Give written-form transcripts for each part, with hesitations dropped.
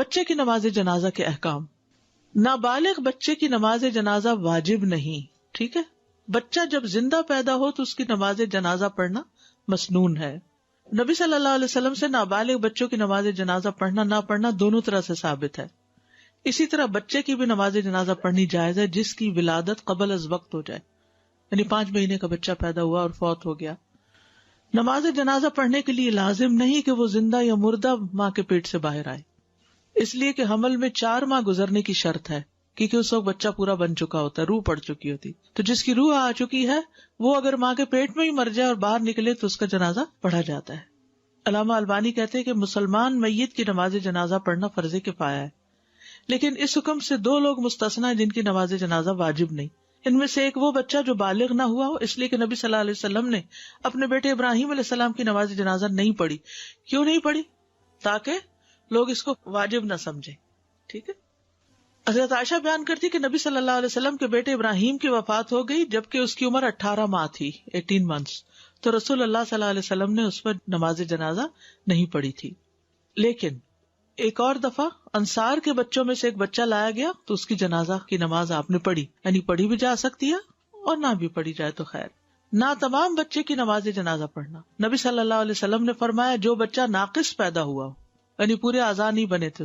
بچے کی نماز جنازہ کے احکام. نابالغ بچے کی نماز جنازہ واجب نہیں. ٹھیک ہے، بچہ جب زندہ پیدا ہو تو اس کی نماز جنازہ پڑھنا مسنون ہے. نبی صلی اللہ علیہ وسلم سے نابالغ بچوں کی نماز جنازہ پڑھنا نہ پڑھنا دونوں طرح سے ثابت ہے. اسی طرح بچے کی بھی نماز جنازہ پڑھنی جائز ہے جس کی ولادت قبل از وقت ہو جائے، یعنی 5 مہینے کا بچہ پیدا ہوا اور فوت ہو گیا. نماز جنازہ پڑھنے کے لیے لازم نہیں کہ وہ زندہ یا مردہ ماں کے پیٹ سے باہر آئے، اس لیے کہ حمل میں 4 ماہ گزرنے کی شرط ہے، کیونکہ اس وقت بچہ پورا بن چکا ہوتا ہے، روح پڑ چکی ہوتی. تو جس کی روح آ چکی ہے وہ اگر ماں کے پیٹ میں ہی مر جائے اور باہر نکلے تو اس کا جنازہ پڑھا جاتا ہے. علامہ البانی کہتے ہیں کہ مسلمان میت کی نماز جنازہ پڑھنا فرض کفایہ ہے، لیکن اس حکم سے 2 لوگ مستثنی ہیں جن کی نماز جنازہ واجب نہیں. ان میں سے ایک وہ بچہ جو بالغ نہ ہوا ہو، اس لیے کہ نبی صلی اللہ علیہ وسلم نے اپنے بیٹے ابراہیم علیہ السلام کی نماز جنازہ نہیں پڑھی. کیوں نہیں پڑھی؟ تاکہ لوگ اس کو واجب نہ سمجھیں. ٹھیک ہے. حضرت عائشہ بیان کرتی کہ نبی صلی اللہ علیہ وسلم کے بیٹے ابراہیم کی وفات ہو گئی جبکہ اس کی عمر 18 ماہ تھی، 18 months. تو رسول اللہ صلی اللہ علیہ وسلم نے اس پر نماز جنازہ نہیں پڑھی تھی. لیکن ایک اور دفعہ انصار کے بچوں میں سے ایک بچہ لایا گیا تو اس کی جنازہ کی نماز آپ نے پڑھی، یعنی پڑھی بھی جا سکتی ہے اور نہ بھی پڑھی جائے تو خیر. نہ تمام بچے کی نماز جنازہ پڑھنا. نبی صلی اللہ علیہ وسلم نے فرمایا جو بچہ ناقص پیدا ہوا ہو، یعنی پورے اعضاء نہیں بنے تھے،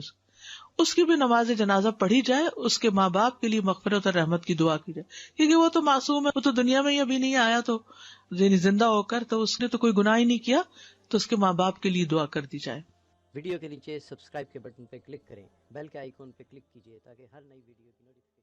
اس کی بھی نماز جنازہ پڑھی جائے، اس کے ماں باپ کے لیے مغفرت اور رحمت کی دعا کی جائے، کیونکہ وہ تو معصوم ہے، وہ تو دنیا میں ہی ابھی نہیں آیا، تو یعنی زندہ ہو کر تو اس نے تو کوئی گناہ ہی نہیں کیا، تو اس کے ماں باپ کے لیے دعا کر دی جائے. ویڈیو کے نیچے سبسکرائب کے بٹن پہ کلک کریں، بیل کے آئیکن پہ کلک کیجیے تاکہ ہر نئی ویڈیو کی نوٹیفکیشن